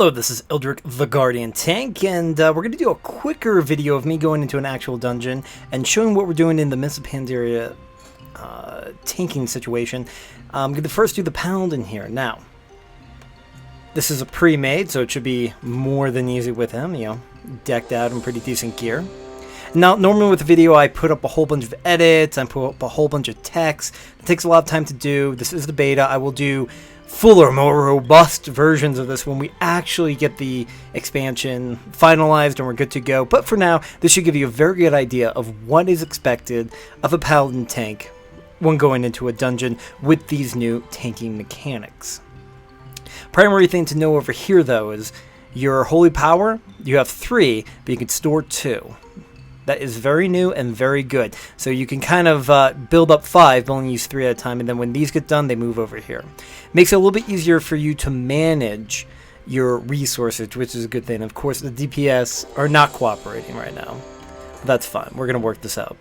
Hello, this is Eldoric The Guardian Tank, and we're going to do a quicker video of me going into an actual dungeon and showing what we're doing in the Mist of Pandaria tanking situation. I'm going to first do the Paladin here. Now, this is a pre-made, so it should be more than easy with him, you know, decked out in pretty decent gear. Now, normally with the video, I put up a whole bunch of edits, I put up a whole bunch of text. It takes a lot of time to do. This is the beta. I will do fuller, more robust versions of this when we actually get the expansion finalized and we're good to go. But for now, this should give you a very good idea of what is expected of a Paladin tank when going into a dungeon with these new tanking mechanics. Primary thing to know over here, though, is your holy power. You have 3, but you can store 2. That is very new and very good. So you can kind of build up 5, but only use 3 at a time, and then when these get done, they move over here. Makes it a little bit easier for you to manage your resources, which is a good thing. Of course, the DPS are not cooperating right now. But that's fine. We're going to work this out.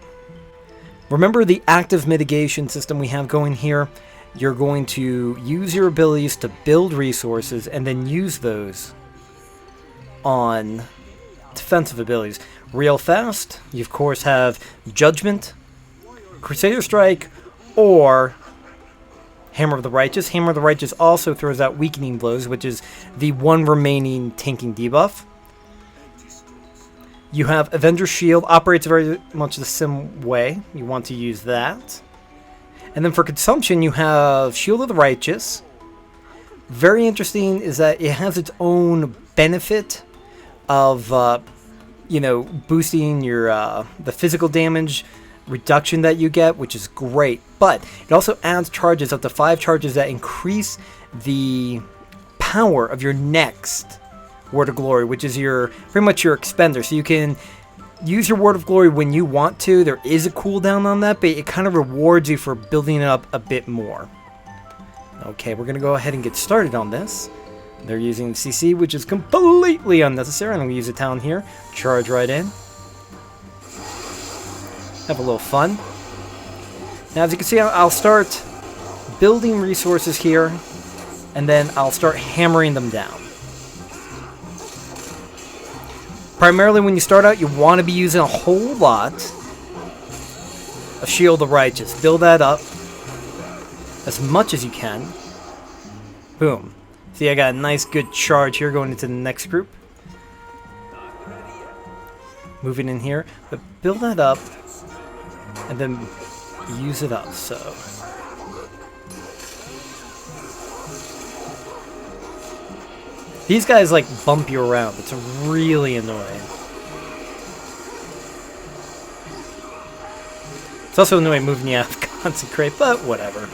Remember the active mitigation system we have going here? You're going to use your abilities to build resources and then use those on defensive abilities. Real fast, you of course have Judgment, Crusader Strike, or Hammer of the Righteous. Hammer of the Righteous also throws out Weakening Blows, which is the one remaining tanking debuff. You have Avenger's Shield, operates very much the same way. You want to use that. And then for consumption, you have Shield of the Righteous. Very interesting is that it has its own benefit of you know, boosting your the physical damage reduction that you get, which is great. But it also adds charges, up to 5 charges that increase the power of your next Word of Glory, which is your pretty much your expender. So you can use your Word of Glory when you want to. There is a cooldown on that, but it kind of rewards you for building it up a bit more. Okay, we're gonna go ahead and get started on this. They're using CC, which is completely unnecessary. I'm going to use a talent here. Charge right in. Have a little fun. Now, as you can see, I'll start building resources here, and then I'll start hammering them down. Primarily, when you start out, you want to be using a whole lot of Shield of the Righteous. Build that up as much as you can. Boom. See, I got a nice good charge here going into the next group. Moving in here, but build that up and then use it up. So these guys like bump you around. It's really annoying. It's also annoying moving you out of Consecrate, but whatever.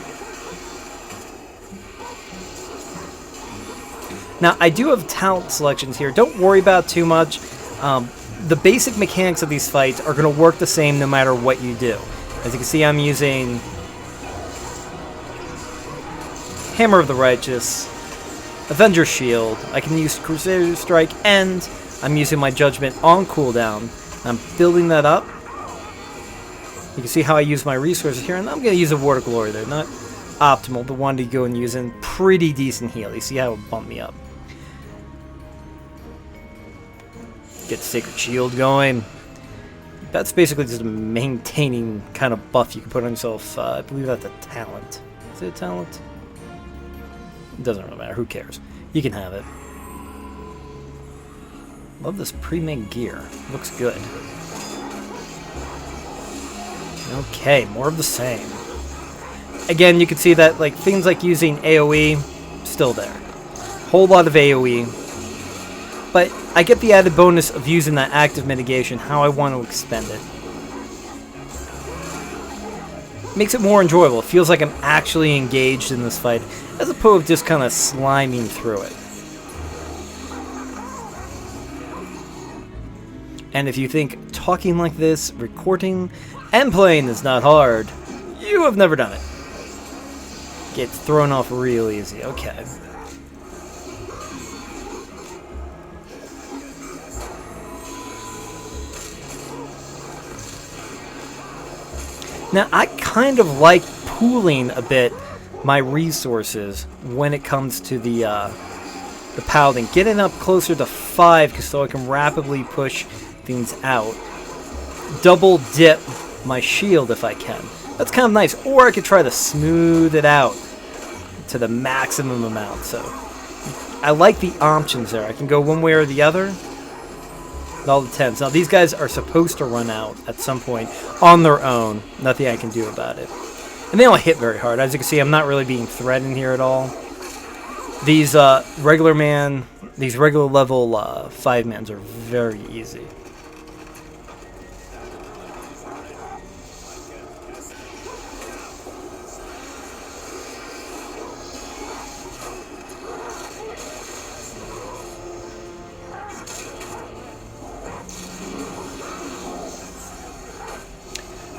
Now, I do have talent selections here. Don't worry about too much. The basic mechanics of these fights are going to work the same no matter what you do. As you can see, I'm using Hammer of the Righteous, Avenger's Shield. I can use Crusader Strike, and I'm using my Judgment on cooldown. I'm building that up. You can see how I use my resources here, and I'm going to use a Word of Glory there. Not optimal, but wanted to go and use in pretty decent heal. You see how it bumped me up. Get Sacred Shield going. That's basically just a maintaining kind of buff you can put on yourself. I believe that's a talent. Is it a talent? It doesn't really matter. Who cares? You can have it. Love this pre-made gear. Looks good. Okay, more of the same. Again, you can see that like things like using AoE, still there. Whole lot of AoE. But I get the added bonus of using that active mitigation, how I want to expend it. Makes it more enjoyable. It feels like I'm actually engaged in this fight, as opposed to just kind of sliming through it. And if you think talking like this, recording, and playing is not hard, you have never done it. Get thrown off real easy. Okay. Now, I kind of like pooling a bit my resources when it comes to the the Paladin, getting up closer to 5 so I can rapidly push things out. Double dip my shield if I can. That's kind of nice. Or I could try to smooth it out to the maximum amount. So I like the options there. I can go one way or the other. All the 10s. Now these guys are supposed to run out at some point on their own. Nothing I can do about it. And they don't hit very hard. As you can see, I'm not really being threatened here at all. These regular level 5-mans are very easy.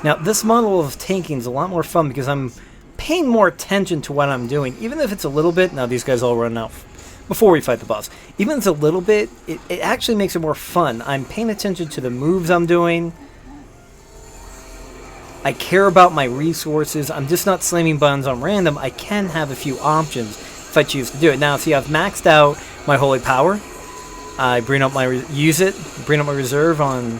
Now, this model of tanking is a lot more fun because I'm paying more attention to what I'm doing, even if it's a little bit. Now, these guys all run out before we fight the boss. Even if it's a little bit, it actually makes it more fun. I'm paying attention to the moves I'm doing. I care about my resources. I'm just not slamming buttons on random. I can have a few options if I choose to do it. Now, see, I've maxed out my holy power. I bring up my reserve on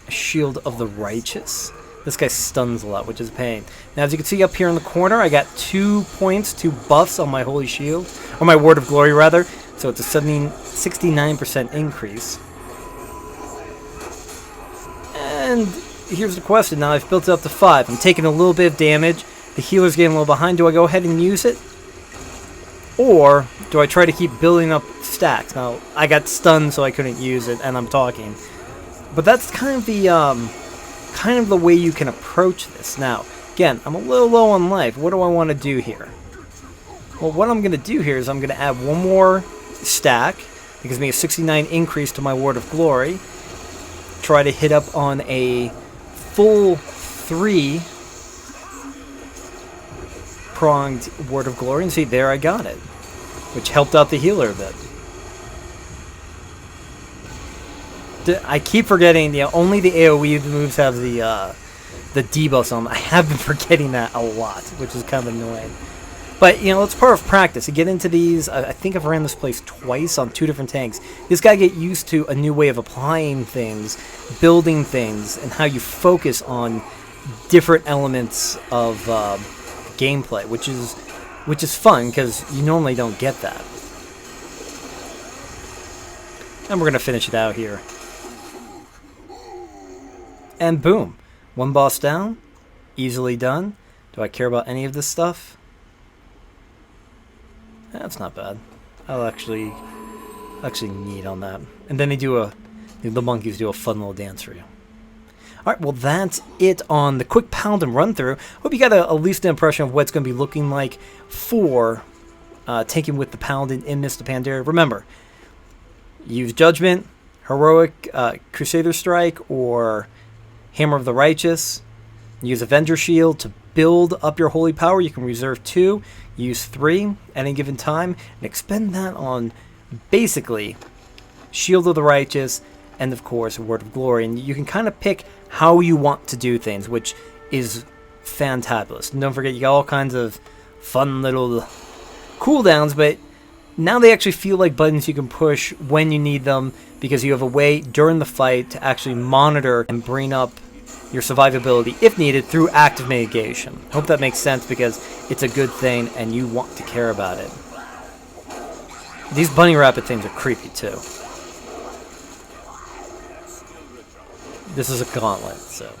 Shield of the Righteous. This guy stuns a lot, which is a pain. Now, as you can see up here in the corner, I got 2 points, 2 buffs on my Holy Shield, or my Word of Glory, rather. So it's a 69% increase. And here's the question. Now I've built it up to 5. I'm taking a little bit of damage. The healer's getting a little behind. Do I go ahead and use it? Or do I try to keep building up stacks? Now, I got stunned, so I couldn't use it, and I'm talking. But that's kind of the way you can approach this. Now, again, I'm a little low on life. What do I want to do here? Well, what I'm going to do here is I'm going to add one more stack. It gives me a 69 increase to my Word of Glory. Try to hit up on a full 3-pronged Word of Glory. And see, there I got it. Which helped out the healer a bit. I keep forgetting, only the AoE moves have the debuffs on them. I have been forgetting that a lot, which is kind of annoying. But, it's part of practice. You get into these, I think I've ran this place twice on 2 different tanks. This guy get used to a new way of applying things, building things, and how you focus on different elements of gameplay, which is fun, because you normally don't get that. And we're going to finish it out here. And boom, 1 boss down, easily done. Do I care about any of this stuff? That's not bad. I'll actually need on that. And then the monkeys do a fun little dance for you. Alright, well that's it on the quick Paladin run through. Hope you got at least an impression of what it's going to be looking like for taking with the Paladin in Mist of Pandaria. Remember, use Judgment, Heroic Crusader Strike, or Hammer of the Righteous. Use Avenger Shield to build up your holy power. You can reserve 2, use 3 at any given time, and expend that on basically Shield of the Righteous and, of course, Word of Glory. And you can kind of pick how you want to do things, which is fantabulous. And don't forget, you got all kinds of fun little cooldowns, but now they actually feel like buttons you can push when you need them, because you have a way during the fight to actually monitor and bring up your survivability if needed through active mitigation. Hope that makes sense, because it's a good thing and you want to care about it. These bunny rabbit things are creepy too. This is a gauntlet, so